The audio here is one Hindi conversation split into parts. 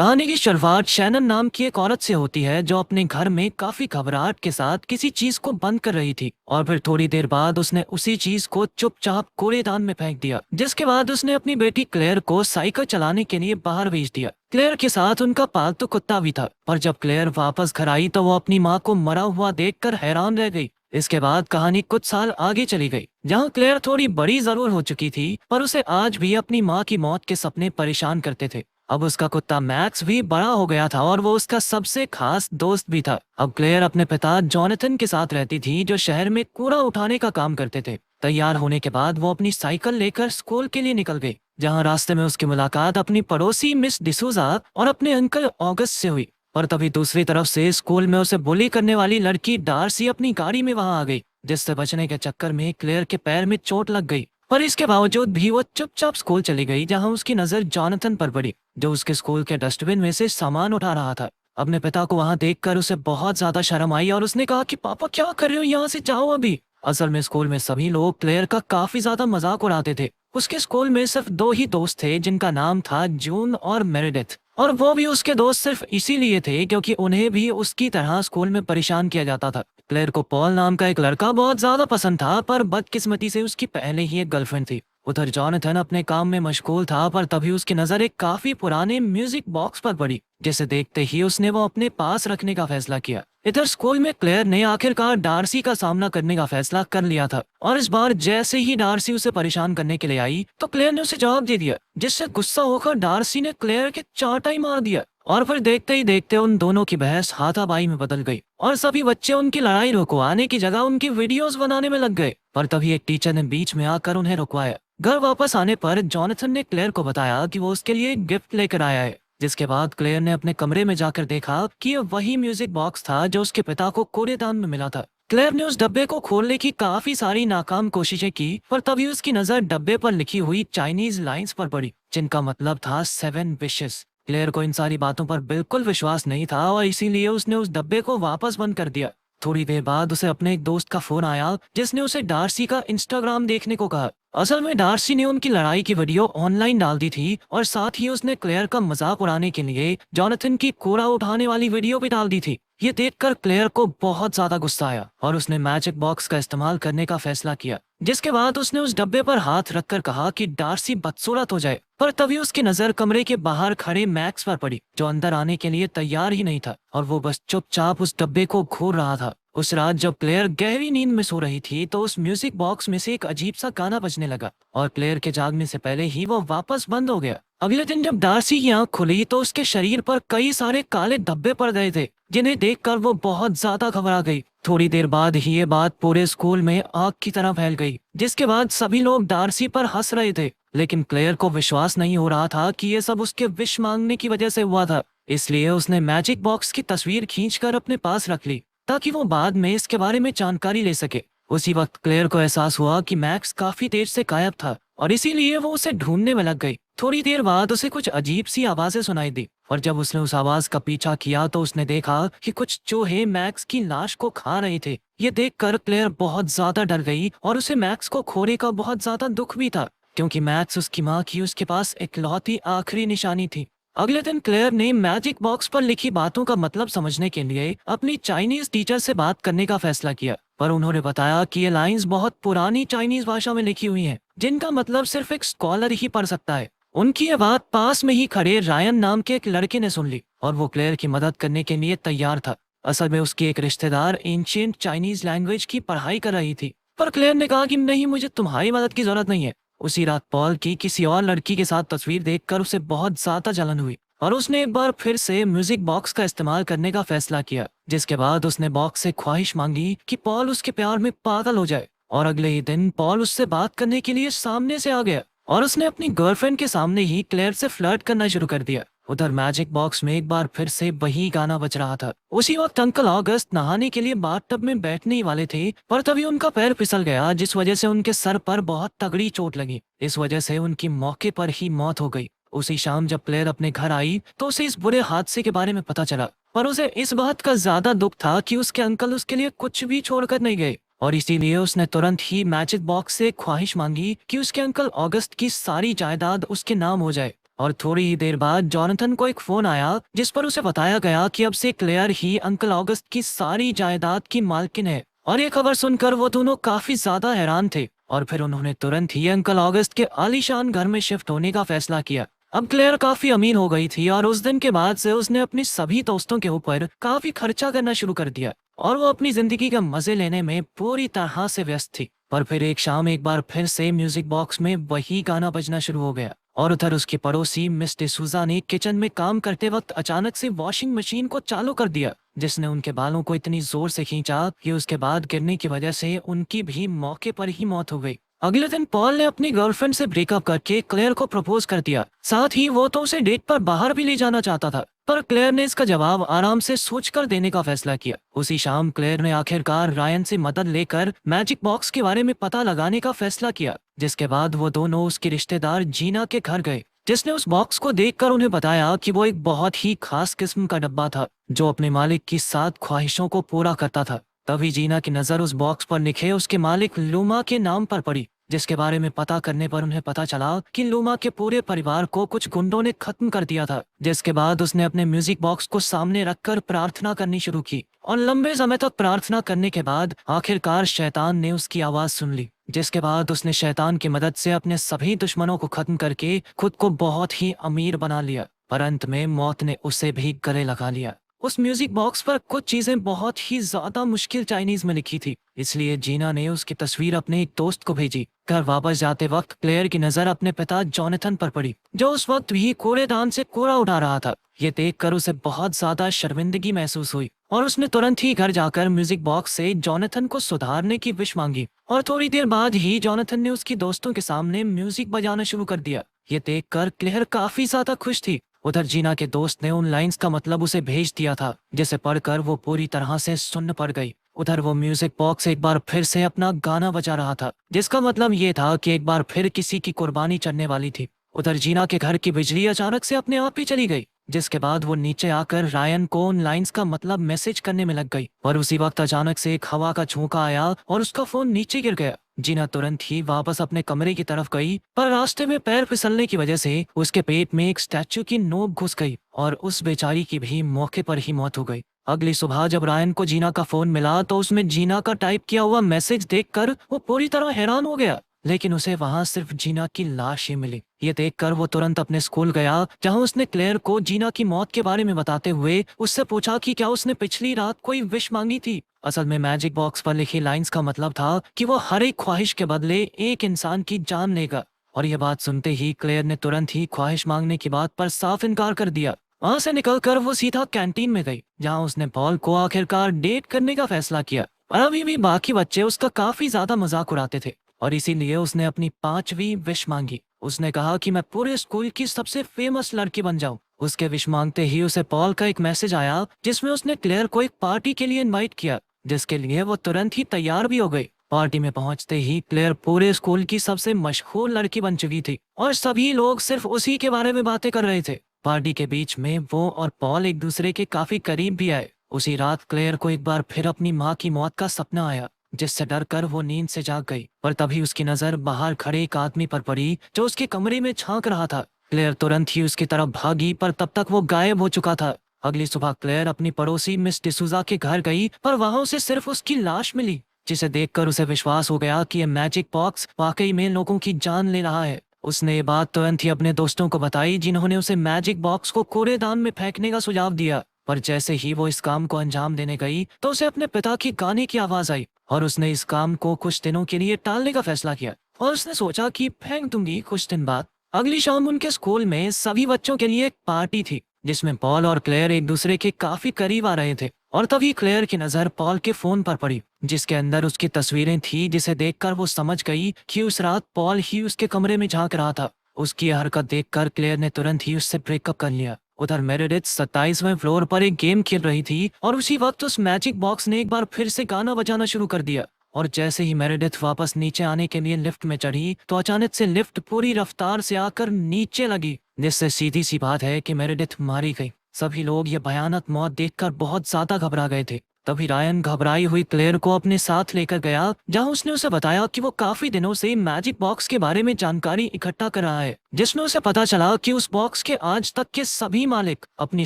कहानी की शुरुआत शैनन नाम की एक औरत से होती है जो अपने घर में काफी घबराहट के साथ किसी चीज को बंद कर रही थी और फिर थोड़ी देर बाद उसने उसी चीज को चुपचाप कूड़ेदान में फेंक दिया, जिसके बाद उसने अपनी बेटी क्लेयर को साइकिल चलाने के लिए बाहर भेज दिया। क्लेयर के साथ उनका पालतू कुत्ता भी था, पर जब क्लेयर वापस घर आई तो वो अपनी माँ को मरा हुआ देखकर हैरान रह गई। इसके बाद कहानी कुछ साल आगे चली गई, जहाँ क्लेयर थोड़ी बड़ी जरूर हो चुकी थी, पर उसे आज भी अपनी माँ की मौत के सपने परेशान करते थे। अब उसका कुत्ता मैक्स भी बड़ा हो गया था और वो उसका सबसे खास दोस्त भी था। अब क्लेयर अपने पिता जॉनथन के साथ रहती थी, जो शहर में कूड़ा उठाने का काम करते थे। तैयार होने के बाद वो अपनी साइकिल लेकर स्कूल के लिए निकल गई, जहाँ रास्ते में उसकी मुलाकात अपनी पड़ोसी मिस डिसूजा और अपने अंकल ऑगस्ट से हुई। पर तभी दूसरी तरफ से स्कूल में उसे बुली करने वाली लड़की डार्सी अपनी गाड़ी में वहां आ गई, जिससे बचने के चक्कर में क्लेयर के पैर में चोट लग गई। पर इसके बावजूद भी वो चुपचाप स्कूल चली गई, जहां उसकी नजर जॉनथन पर पड़ी, जो उसके स्कूल के डस्टबिन में से सामान उठा रहा था। अपने पिता को वहां देखकर उसे बहुत ज्यादा शर्म आई और उसने कहा कि पापा क्या कर रहे हो, यहाँ से जाओ अभी। असल में स्कूल में सभी लोग क्लेयर का काफी ज्यादा मजाक उड़ाते थे। उसके स्कूल में सिर्फ दो ही दोस्त थे, जिनका नाम था जून और मेरेडिथ, और वो भी उसके दोस्त सिर्फ इसीलिए थे क्योंकि उन्हें भी उसकी तरह स्कूल में परेशान किया जाता था। क्लेयर को पॉल नाम का एक लड़का बहुत ज्यादा पसंद था, पर बदकिस्मती से उसकी पहले ही एक गर्लफ्रेंड थी। उधर जॉनथन अपने काम में मशगूल था, पर तभी उसकी नजर एक काफी पुराने म्यूजिक बॉक्स पर पड़ी, जिसे देखते ही उसने वो अपने पास रखने का फैसला किया। इधर स्कूल में क्लेयर ने आखिरकार डार्सी का सामना करने का फैसला कर लिया था, और इस बार जैसे ही डार्सी उसे परेशान करने के लिए आई तो क्लेयर ने उसे जवाब दे दिया, जिससे गुस्सा होकर डार्सी ने क्लेयर के चांटा ही मार दिया। और फिर देखते ही देखते उन दोनों की बहस हाथापाई में बदल गई और सभी बच्चे उनकी लड़ाई रुकवाने की जगह उनकी वीडियोस बनाने में लग गए। पर तभी एक टीचर ने बीच में आकर उन्हें रुकवाया। घर वापस आने पर जॉनथन ने क्लेयर को बताया कि वो उसके लिए एक गिफ्ट लेकर आया है, जिसके बाद क्लेयर ने अपने कमरे में जाकर देखा कि ये वही म्यूजिक बॉक्स था जो उसके पिता को कूड़ेदान में मिला था। क्लेयर ने उस डब्बे को खोलने की काफी सारी नाकाम कोशिशें की, पर तभी उसकी नजर डब्बे पर लिखी हुई चाइनीज लाइंस पर पड़ी, जिनका मतलब था 7 विशेस। क्लेयर को इन सारी बातों पर बिल्कुल विश्वास नहीं था और इसीलिए उसने उस डब्बे को वापस बंद कर दिया। थोड़ी देर बाद उसे अपने एक दोस्त का फोन आया, जिसने उसे डार्सी का इंस्टाग्राम देखने को कहा। असल में डार्सी ने उनकी लड़ाई की वीडियो ऑनलाइन डाल दी थी और साथ ही उसने क्लेयर का मजाक उड़ाने के लिए जॉनथन की कूड़ा उठाने वाली वीडियो भी डाल दी थी। ये देखकर क्लेयर को बहुत ज्यादा गुस्सा आया और उसने मैजिक बॉक्स का इस्तेमाल करने का फैसला किया, जिसके बाद उसने उस डब्बे पर हाथ रखकर कहा कि डार्सी बदसूरत हो जाए। पर तभी उसकी नजर कमरे के बाहर खड़े मैक्स पर पड़ी, जो अंदर आने के लिए तैयार ही नहीं था और वो बस चुपचाप उस डब्बे को घूर रहा था। उस रात जब क्लेयर गहरी नींद में सो रही थी तो उस म्यूजिक बॉक्स में से एक अजीब सा गाना बजने लगा और क्लेयर के जागने से पहले ही वो वापस बंद हो गया। अगले दिन जब डार्सी की आंख खुली तो उसके शरीर पर कई सारे काले धब्बे पड़ गए थे, जिन्हें देखकर वो बहुत ज्यादा घबरा गई। थोड़ी देर बाद ही ये बात पूरे स्कूल में आग की तरह फैल गई, जिसके बाद सभी लोग डार्सी पर हंस रहे थे। लेकिन क्लेयर को विश्वास नहीं हो रहा था कि ये सब उसके विष मांगने की वजह से हुआ था, इसलिए उसने मैजिक बॉक्स की तस्वीर खींचकर अपने पास रख ली ताकि वो बाद में इसके बारे में जानकारी ले सके। उसी वक्त क्लेयर को एहसास हुआ कि मैक्स काफी देर से गायब था और इसीलिए वो उसे ढूंढने में लग गई। थोड़ी देर बाद उसे कुछ अजीब सी आवाजें सुनाई दी और जब उसने उस आवाज का पीछा किया तो उसने देखा कि कुछ चूहे मैक्स की लाश को खा रहे थे। ये देखकर क्लेयर बहुत ज्यादा डर गई और उसे मैक्स को खोने का बहुत ज्यादा दुख भी था, क्योंकि मैक्स उसकी माँ की उसके पास इकलौती आखिरी निशानी थी। अगले दिन क्लेयर ने मैजिक बॉक्स पर लिखी बातों का मतलब समझने के लिए अपनी चाइनीज टीचर से बात करने का फैसला किया, पर उन्होंने बताया कि ये लाइंस बहुत पुरानी चाइनीज भाषा में लिखी हुई हैं, जिनका मतलब सिर्फ एक स्कॉलर ही पढ़ सकता है। उनकी ये बात पास में ही खड़े रायन नाम के एक लड़के ने सुन ली और वो क्लेयर की मदद करने के लिए तैयार था। असल में उसकी एक रिश्तेदार एंशिएंट चाइनीज लैंग्वेज की पढ़ाई कर रही थी, पर क्लेयर ने कहा कि नहीं, मुझे तुम्हारी मदद की जरूरत नहीं है। उसी रात पॉल की किसी और लड़की के साथ तस्वीर देखकर उसे बहुत ज्यादा जलन हुई और उसने एक बार फिर से म्यूजिक बॉक्स का इस्तेमाल करने का फैसला किया, जिसके बाद उसने बॉक्स से ख्वाहिश मांगी कि पॉल उसके प्यार में पागल हो जाए। और अगले ही दिन पॉल उससे बात करने के लिए सामने से आ गया और उसने अपनी गर्लफ्रेंड के सामने ही क्लेयर से फ्लर्ट करना शुरू कर दिया। उधर मैजिक बॉक्स में एक बार फिर से वही गाना बज रहा था। उसी वक्त अंकल ऑगस्ट नहाने के लिए बाथटब में बैठने ही वाले थे, पर तभी उनका पैर फिसल गया, जिस वजह से उनके सर पर बहुत तगड़ी चोट लगी। इस वजह से उनकी मौके पर ही मौत हो गई। उसी शाम जब क्लेयर अपने घर आई तो उसे इस बुरे हादसे के बारे में पता चला, पर उसे इस बात का ज्यादा दुख था कि उसके अंकल उसके लिए कुछ भी छोड़कर नहीं गए और इसीलिए उसने तुरंत ही मैजिक बॉक्स से ख्वाहिश मांगी कि उसके अंकल ऑगस्ट की सारी जायदाद उसके नाम हो जाए और थोड़ी ही देर बाद जॉनथन को एक फोन आया जिस पर उसे बताया गया कि अब से क्लेयर ही अंकल ऑगस्ट की सारी जायदाद की मालकिन है। और ये खबर सुनकर वो दोनों काफी ज्यादा हैरान थे और फिर उन्होंने तुरंत ही अंकल ऑगस्ट के आलीशान घर में शिफ्ट होने का फैसला किया। अब क्लेयर काफी अमीर हो गई थी और उस दिन के बाद से उसने अपनी सभी दोस्तों के ऊपर काफी खर्चा करना शुरू कर दिया और वो अपनी जिंदगी का मजे लेने में पूरी तरह से व्यस्त थी। पर फिर एक शाम एक बार फिर से म्यूजिक बॉक्स में वही गाना बजना शुरू हो गया और उधर उसकी पड़ोसी मिस डिसूजा ने किचन में काम करते वक्त अचानक से वॉशिंग मशीन को चालू कर दिया, जिसने उनके बालों को इतनी जोर से खींचा कि उसके बाद गिरने की वजह से उनकी भी मौके पर ही मौत हो गई। अगले दिन पॉल ने अपनी गर्लफ्रेंड से ब्रेकअप करके क्लेयर को प्रपोज कर दिया। साथ ही वो तो उसे डेट पर बाहर भी ले जाना चाहता था, पर क्लेयर ने इसका जवाब आराम से सोचकर देने का फैसला किया। उसी शाम क्लेयर ने आखिरकार रायन से मदद लेकर मैजिक बॉक्स के बारे में पता लगाने का फैसला किया, जिसके बाद वो दोनों उसके रिश्तेदार जीना के घर गए, जिसने उस बॉक्स को देखकर उन्हें बताया कि वो एक बहुत ही खास किस्म का डब्बा था जो अपने मालिक की 7 ख्वाहिशों को पूरा करता था। तभी जीना की नजर उस बॉक्स पर लिखे उसके मालिक लूमा के नाम पर पड़ी, जिसके बारे में पता करने पर उन्हें पता चला कि लूमा के पूरे परिवार को कुछ गुंडों ने खत्म कर दिया था। जिसके बाद उसने अपने म्यूजिक बॉक्स को सामने रखकर प्रार्थना करनी शुरू की और लंबे समय तक प्रार्थना करने के बाद आखिरकार शैतान ने उसकी आवाज सुन ली, जिसके बाद उसने शैतान की मदद से अपने सभी दुश्मनों को खत्म करके खुद को बहुत ही अमीर बना लिया। पर अंत में मौत ने उसे भी गले लगा लिया। उस म्यूजिक बॉक्स पर कुछ चीजें बहुत ही ज्यादा मुश्किल चाइनीज में लिखी थी, इसलिए जीना ने उसकी तस्वीर अपने एक दोस्त को भेजी। घर वापस जाते वक्त क्लेयर की नजर अपने पिता जॉनथन पर पड़ी, जो उस वक्त भी कूड़ेदान से कूड़ा उठा रहा था। ये देखकर उसे बहुत ज्यादा शर्मिंदगी महसूस हुई और उसने तुरंत ही घर जाकर म्यूजिक बॉक्स से जॉनथन को सुधारने की विश मांगी और थोड़ी देर बाद ही जॉनथन ने उसकी दोस्तों के सामने म्यूजिक बजाना शुरू कर दिया। ये देखकर क्लेयर काफी ज्यादा खुश थी। उधर जीना के दोस्त ने उन लाइंस का मतलब उसे भेज दिया था, जिसे पढ़कर वो पूरी तरह से सुन्न पड़ गई। उधर वो म्यूजिक बॉक्स एक बार फिर से अपना गाना बजा रहा था, जिसका मतलब ये था कि एक बार फिर किसी की कुर्बानी चढ़ने वाली थी। उधर जीना के घर की बिजली अचानक से अपने आप ही चली गई, जिसके बाद वो नीचे आकर रायन को उन लाइंस का मतलब मैसेज करने में लग गई। पर उसी वक्त अचानक से एक हवा का झोंका आया और उसका फोन नीचे गिर गया। जीना तुरंत ही वापस अपने कमरे की तरफ गई, पर रास्ते में पैर फिसलने की वजह से उसके पेट में एक स्टैचू की नोक घुस गई और उस बेचारी की भी मौके पर ही मौत हो गई। अगली सुबह जब रायन को जीना का फोन मिला तो उसमें जीना का टाइप किया हुआ मैसेज देखकर वो पूरी तरह हैरान हो गया, लेकिन उसे वहां सिर्फ जीना की लाश ही मिली। ये देखकर वो तुरंत अपने स्कूल गया, जहां उसने क्लेयर को जीना की मौत के बारे में बताते हुए उससे पूछा कि क्या उसने पिछली रात कोई विश मांगी थी। असल में मैजिक बॉक्स पर लिखी लाइंस का मतलब था कि वो हर एक ख्वाहिश के बदले एक इंसान की जान लेगा। और ये बात सुनते ही क्लेयर ने तुरंत ही ख्वाहिश मांगने की बात पर साफ इनकार कर दिया। वहां से निकलकर वो सीधा कैंटीन में गई, जहां उसने पॉल को आखिरकार डेट करने का फैसला किया। और अभी भी बाकी बच्चे उसका काफी ज्यादा मजाक उड़ाते थे और इसीलिए उसने अपनी 5वीं विश मांगी। उसने कहा कि मैं पूरे स्कूल की सबसे फेमस लड़की बन जाऊं। उसके विश मांगते ही उसे पॉल का एक मैसेज आया, जिसमें उसने क्लेयर को एक पार्टी के लिए इनवाइट किया, जिसके लिए वो तुरंत ही तैयार भी हो गई। पार्टी में पहुंचते ही क्लेयर पूरे स्कूल की सबसे मशहूर लड़की बन चुकी थी और सभी लोग सिर्फ उसी के बारे में बातें कर रहे थे। पार्टी के बीच में वो और पॉल एक दूसरे के काफी करीब भी आए। उसी रात क्लेयर को एक बार फिर अपनी माँ की मौत का सपना आया, जिससे डरकर वो नींद से जाग गई। पर तभी उसकी नजर बाहर खड़े एक आदमी पर पड़ी जो उसके कमरे में झांक रहा था। क्लेयर तुरंत ही उसकी तरफ भागी, पर तब तक वो गायब हो चुका था। अगली सुबह क्लेयर अपनी पड़ोसी मिस डिसूजा के घर गई, पर वहां उसे सिर्फ उसकी लाश मिली, जिसे देखकर उसे विश्वास हो गया कि यह मैजिक बॉक्स वाकई में लोगों की जान ले रहा है। उसने ये बात तुरंत ही अपने दोस्तों को बताई, जिन्होंने उसे मैजिक बॉक्स को कूड़ेदान में फेंकने का सुझाव दिया। पर जैसे ही वो इस काम को अंजाम देने गई तो उसे अपने पिता की गाने की आवाज आई और उसने इस काम को कुछ दिनों के लिए टालने का फैसला किया और उसने सोचा कि फेंक दूंगी कुछ दिन बाद। अगली शाम उनके स्कूल में सभी बच्चों के लिए एक पार्टी थी, जिसमें पॉल और क्लेयर एक दूसरे के काफी करीब आ रहे थे। और तभी क्लेयर की नजर पॉल के फोन पर पड़ी, जिसके अंदर उसकी तस्वीरें थी, जिसे देखकर वो समझ गई कि उस रात पॉल ही उसके कमरे में झांक रहा था। उसकी हरकत देखकर क्लेयर ने तुरंत ही उससे ब्रेकअप कर लिया। उधर मेरेडिथ 27वें फ्लोर पर एक गेम खेल रही थी और उसी वक्त उस मैजिक बॉक्स ने एक बार फिर से गाना बजाना शुरू कर दिया। और जैसे ही मेरेडिथ वापस नीचे आने के लिए लिफ्ट में चढ़ी तो अचानक से लिफ्ट पूरी रफ्तार से आकर नीचे लगी, जिससे सीधी सी बात है कि मेरेडिथ मारी गई। सभी लोग ये भयानक मौत देखकर बहुत ज्यादा घबरा गए थे तभी रायन घबराई हुई क्लेयर को अपने साथ लेकर गया, जहां उसने उसे बताया कि वो काफी दिनों से मैजिक बॉक्स के बारे में जानकारी इकट्ठा कर रहा है, जिसमें उसे पता चला कि उस बॉक्स के आज तक के सभी मालिक अपनी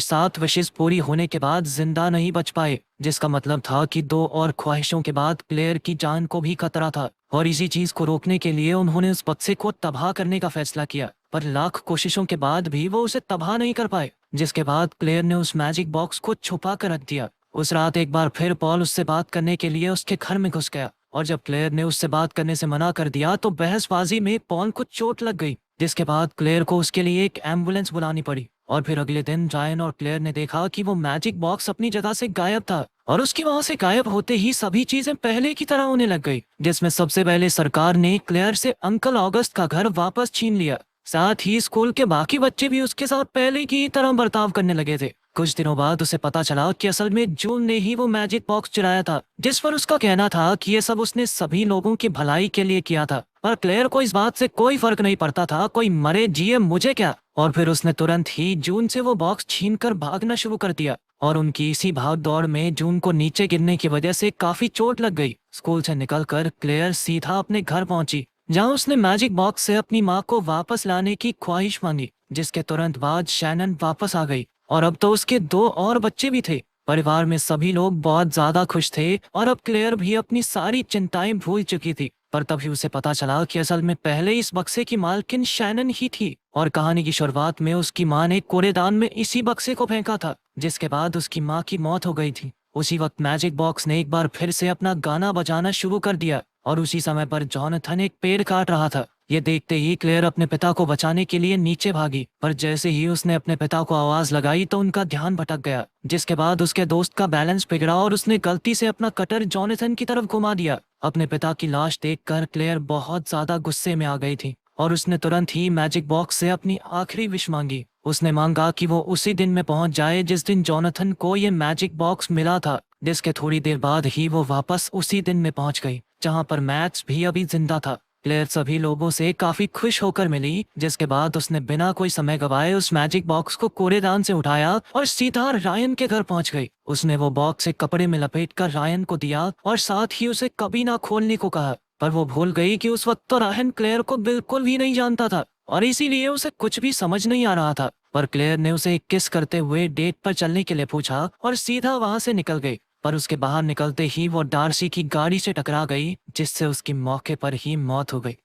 7 विशेष पूरी होने के बाद जिंदा नहीं बच पाए, जिसका मतलब था कि 2 और ख्वाहिशों के बाद क्लेयर की जान को भी खतरा था। और इसी चीज को रोकने के लिए उन्होंने उस बक्से को तबाह करने का फैसला किया, पर लाख कोशिशों के बाद भी वो उसे तबाह नहीं कर पाए, जिसके बाद क्लेयर ने उस मैजिक बॉक्स को छुपा कर रख दिया। उस रात एक बार फिर पॉल उससे बात करने के लिए उसके घर में घुस गया, और जब क्लेयर ने उससे बात करने से मना कर दिया तो बहसबाजी में पॉल को चोट लग गई, जिसके बाद क्लेयर को उसके लिए एक एम्बुलेंस बुलानी पड़ी। और फिर अगले दिन रायन और क्लेयर ने देखा कि वो मैजिक बॉक्स अपनी जगह से गायब था, और उसकी वहां से गायब होते ही सभी चीजें पहले की तरह होने लग गई, जिसमें सबसे पहले सरकार ने क्लेयर से अंकल ऑगस्ट का घर वापस छीन लिया। साथ ही स्कूल के बाकी बच्चे भी उसके साथ पहले की तरह बर्ताव करने लगे थे। कुछ दिनों बाद उसे पता चला कि असल में जून ने ही वो मैजिक बॉक्स चुराया था, जिस पर उसका कहना था कि ये सब उसने सभी लोगों की भलाई के लिए किया था। पर क्लेयर को इस बात से कोई फर्क नहीं पड़ता था, कोई मरे जिए मुझे क्या। और फिर उसने तुरंत ही जून से वो बॉक्स छीनकर भागना शुरू कर दिया, और उनकी इसी भाग दौड़ में जून को नीचे गिरने की वजह से काफी चोट लग गई। स्कूल से निकलकर क्लेयर सीधा अपने घर पहुंची, जहां उसने मैजिक बॉक्स से अपनी माँ को वापस लाने की ख्वाहिश मांगी, जिसके तुरंत बाद शैनन वापस आ गई, और अब तो उसके 2 और बच्चे भी थे। परिवार में सभी लोग बहुत ज्यादा खुश थे, और अब क्लेयर भी अपनी सारी चिंताएं भूल चुकी थी। पर तभी उसे पता चला कि असल में पहले इस बक्से की मालकिन शैनन ही थी, और कहानी की शुरुआत में उसकी माँ ने कूड़ेदान में इसी बक्से को फेंका था, जिसके बाद उसकी माँ की मौत हो गई थी। उसी वक्त मैजिक बॉक्स ने एक बार फिर से अपना गाना बजाना शुरू कर दिया, और उसी समय पर जॉनथन एक पेड़ काट रहा था। ये देखते ही क्लेयर अपने पिता को बचाने के लिए नीचे भागी, पर जैसे ही उसने अपने पिता को आवाज लगाई तो उनका ध्यान भटक गया, जिसके बाद उसके दोस्त का बैलेंस बिगड़ा और उसने गलती से अपना कटर जॉनथन की तरफ घुमा दिया। अपने पिता की लाश देखकर क्लेयर बहुत ज्यादा गुस्से में आ गई थी, और उसने तुरंत ही मैजिक बॉक्स से अपनी आखिरी विश मांगी। उसने मांगा कि वो उसी दिन में पहुंच जाए जिस दिन जॉनथन को ये मैजिक बॉक्स मिला था, जिसके थोड़ी देर बाद ही वो वापस उसी दिन में पहुंच गई जहां पर मैक्स भी अभी जिंदा था। क्लेयर सभी लोगों से काफी खुश होकर मिली, जिसके बाद उसने बिना कोई समय गवाए उस मैजिक बॉक्स को कूड़ेदान से उठाया और सीधा रायन के घर पहुंच गई। उसने वो बॉक्स एक कपड़े में लपेटकर रायन को दिया, और साथ ही उसे कभी ना खोलने को कहा। पर वो भूल गई कि उस वक्त तो रायन क्लेयर को बिल्कुल भी नहीं जानता था, और इसीलिए उसे कुछ भी समझ नहीं आ रहा था। पर क्लेयर ने उसे एक किस करते हुए डेट पर चलने के लिए पूछा, और सीधा वहां से निकल गई। पर उसके बाहर निकलते ही वो डार्सी की गाड़ी से टकरा गई, जिससे उसकी मौके पर ही मौत हो गई।